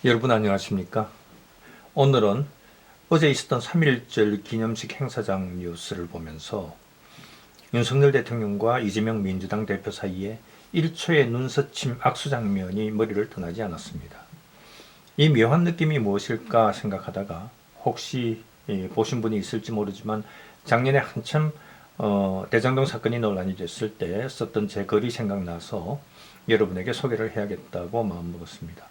여러분 안녕하십니까? 오늘은 어제 있었던 3.1절 기념식 행사장 뉴스를 보면서 윤석열 대통령과 이재명 민주당 대표 사이에 1초의 눈서침 악수 장면이 머리를 떠나지 않았습니다. 이 묘한 느낌이 무엇일까 생각하다가 혹시 보신 분이 있을지 모르지만 작년에 한참 대장동 사건이 논란이 됐을 때 썼던 제 글이 생각나서 여러분에게 소개를 해야겠다고 마음먹었습니다.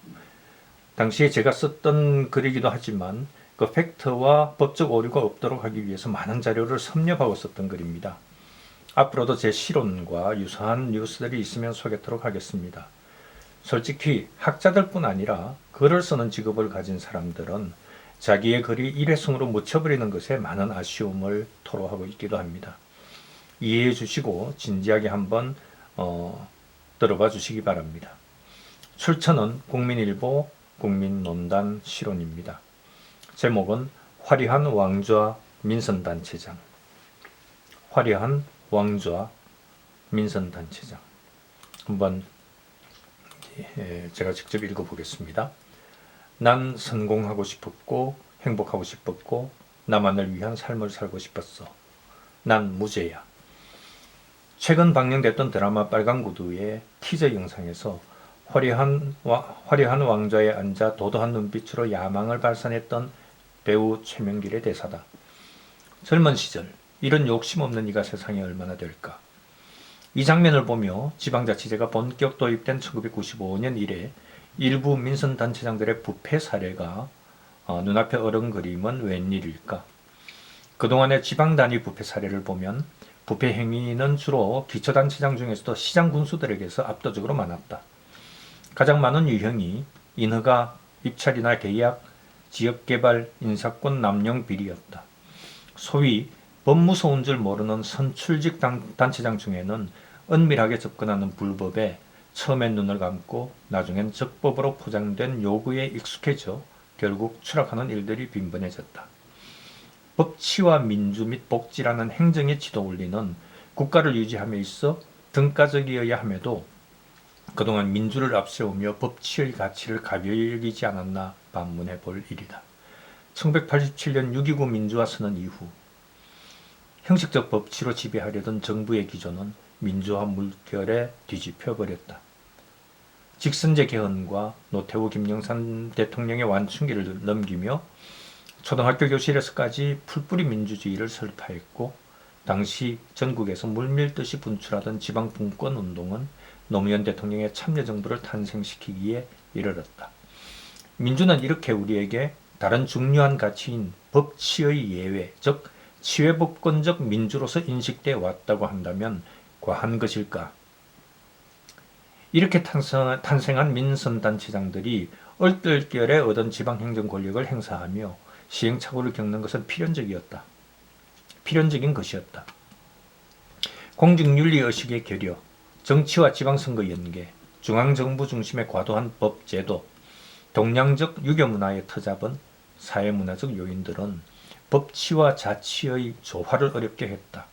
당시에 제가 썼던 글이기도 하지만 그 팩트와 법적 오류가 없도록 하기 위해서 많은 자료를 섭렵하고 썼던 글입니다. 앞으로도 제 실론과 유사한 뉴스들이 있으면 소개하도록 하겠습니다. 솔직히 학자들뿐 아니라 글을 쓰는 직업을 가진 사람들은 자기의 글이 일회성으로 묻혀버리는 것에 많은 아쉬움을 토로하고 있기도 합니다. 이해해 주시고 진지하게 한번 들어봐 주시기 바랍니다. 출처는 국민일보 국민논단 실론입니다. 제목은 화려한 왕좌 민선단체장. 화려한 왕좌 민선단체장. 한번 제가 직접 읽어보겠습니다. 난 성공하고 싶었고 행복하고 싶었고 나만을 위한 삶을 살고 싶었어. 난 무죄야. 최근 방영됐던 드라마 빨간구두의 티저 영상에서 화려한 왕좌에 앉아 도도한 눈빛으로 야망을 발산했던 배우 최명길의 대사다. 젊은 시절 이런 욕심 없는 이가 세상에 얼마나 될까. 이 장면을 보며 지방자치제가 본격 도입된 1995년 이래 일부 민선단체장들의 부패 사례가 눈앞에 어른그림은 웬일일까. 그동안의 지방단위 부패 사례를 보면 부패 행위는 주로 기초단체장 중에서도 시장 군수들에게서 압도적으로 많았다. 가장 많은 유형이 인허가, 입찰이나 계약, 지역개발, 인사권 남용 비리였다. 소위 법 무서운 줄 모르는 선출직 단체장 중에는 은밀하게 접근하는 불법에 처음엔 눈을 감고 나중엔 적법으로 포장된 요구에 익숙해져 결국 추락하는 일들이 빈번해졌다. 법치와 민주 및 복지라는 행정의 지도 원리는 국가를 유지함에 있어 등가적이어야 함에도 그동안 민주를 앞세우며 법치의 가치를 가벼이 여기지 않았나 반문해 볼 일이다. 1987년 6.29 민주화 선언 이후 형식적 법치로 지배하려던 정부의 기조는 민주화 물결에 뒤집혀 버렸다. 직선제 개헌과 노태우 김영삼 대통령의 완충기를 넘기며 초등학교 교실에서까지 풀뿌리 민주주의를 설파했고 당시 전국에서 물밀듯이 분출하던 지방분권 운동은 노무현 대통령의 참여정부를 탄생시키기에 이르렀다. 민주는 이렇게 우리에게 다른 중요한 가치인 법치의 예외, 즉 치외법권적 민주로서 인식되어 왔다고 한다면 과한 것일까? 이렇게 탄생한 민선단체장들이 얼떨결에 얻은 지방행정 권력을 행사하며 시행착오를 겪는 것은 필연적인 것이었다. 공직윤리의식의 결여, 정치와 지방선거 연계, 중앙정부 중심의 과도한 법제도, 동양적 유교문화의 터잡은 사회문화적 요인들은 법치와 자치의 조화를 어렵게 했다.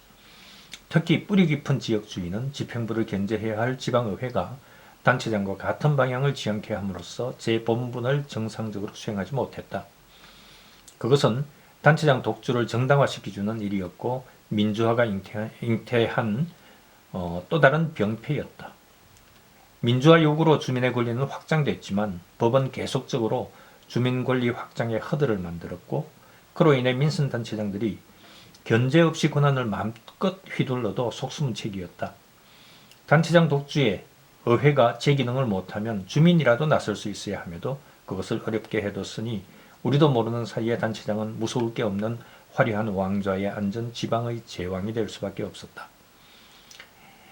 특히 뿌리 깊은 지역주의는 집행부를 견제해야 할 지방의회가 단체장과 같은 방향을 지향케 함으로써 재본분을 정상적으로 수행하지 못했다. 그것은 단체장 독주를 정당화시켜주는 일이었고 민주화가 잉태한 또 다른 병폐였다. 민주화 요구로 주민의 권리는 확장됐지만 법은 계속적으로 주민 권리 확장에 허들을 만들었고 그로 인해 민선단체장들이 견제 없이 권한을 마음껏 휘둘러도 속수무책이었다. 단체장 독주에 의회가 제 기능을 못하면 주민이라도 나설 수 있어야 함에도 그것을 어렵게 해뒀으니 우리도 모르는 사이에 단체장은 무서울 게 없는 화려한 왕좌에 앉은 지방의 제왕이 될 수밖에 없었다.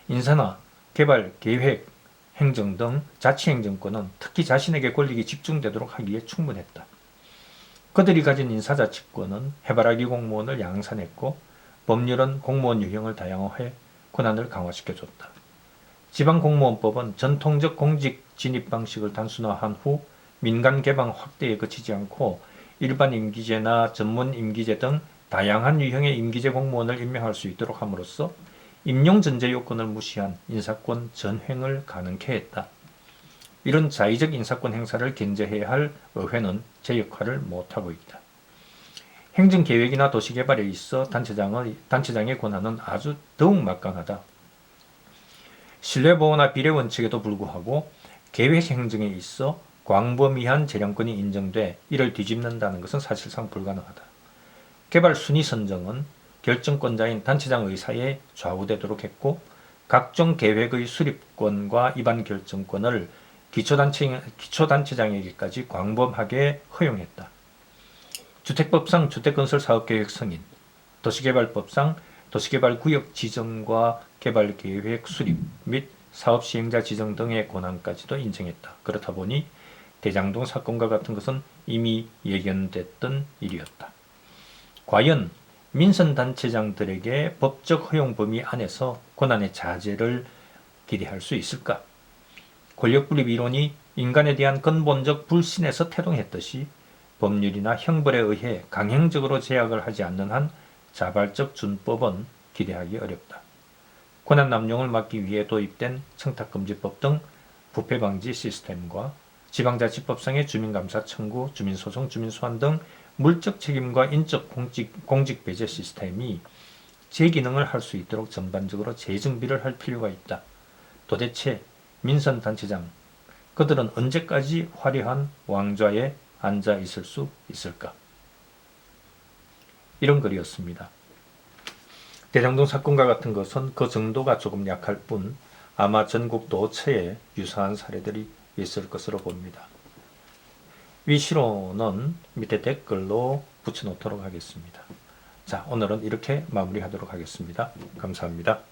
인사나 개발, 계획, 행정 등 자치행정권은 특히 자신에게 권력이 집중되도록 하기에 충분했다. 그들이 가진 인사자치권은 해바라기 공무원을 양산했고 법률은 공무원 유형을 다양화해 권한을 강화시켜줬다. 지방공무원법은 전통적 공직 진입 방식을 단순화한 후 민간 개방 확대에 그치지 않고 일반 임기제나 전문 임기제 등 다양한 유형의 임기제 공무원을 임명할 수 있도록 함으로써 임용 전제 요건을 무시한 인사권 전횡을 가능케 했다. 이런 자의적 인사권 행사를 견제해야 할 의회는 제 역할을 못하고 있다. 행정계획이나 도시개발에 있어 단체장의 권한은 아주 더욱 막강하다. 신뢰보호나 비례원칙에도 불구하고 계획행정에 있어 광범위한 재량권이 인정돼 이를 뒤집는다는 것은 사실상 불가능하다. 개발 순위 선정은 결정권자인 단체장 의사에 좌우되도록 했고 각종 계획의 수립권과 입안 결정권을 기초단체장에게까지 광범하게 허용했다. 주택법상 주택건설사업계획 승인, 도시개발법상 도시개발구역 지정과 개발계획 수립 및 사업시행자 지정 등의 권한까지도 인정했다. 그렇다 보니 대장동 사건과 같은 것은 이미 예견됐던 일이었다. 과연 민선단체장들에게 법적 허용 범위 안에서 권한의 자제를 기대할 수 있을까? 권력분립 이론이 인간에 대한 근본적 불신에서 태동했듯이 법률이나 형벌에 의해 강행적으로 제약을 하지 않는 한 자발적 준법은 기대하기 어렵다. 권한 남용을 막기 위해 도입된 청탁금지법 등 부패방지 시스템과 지방자치법상의 주민감사 청구, 주민소송, 주민소환 등 물적 책임과 인적 공직 배제 시스템이 제 기능을 할 수 있도록 전반적으로 재정비를 할 필요가 있다. 도대체 민선단체장, 그들은 언제까지 화려한 왕좌에 앉아 있을 수 있을까? 이런 글이었습니다. 대장동 사건과 같은 것은 그 정도가 조금 약할 뿐 아마 전국 도처에 유사한 사례들이 있을 것으로 봅니다. 위 시로는 밑에 댓글로 붙여놓도록 하겠습니다. 자, 오늘은 이렇게 마무리하도록 하겠습니다. 감사합니다.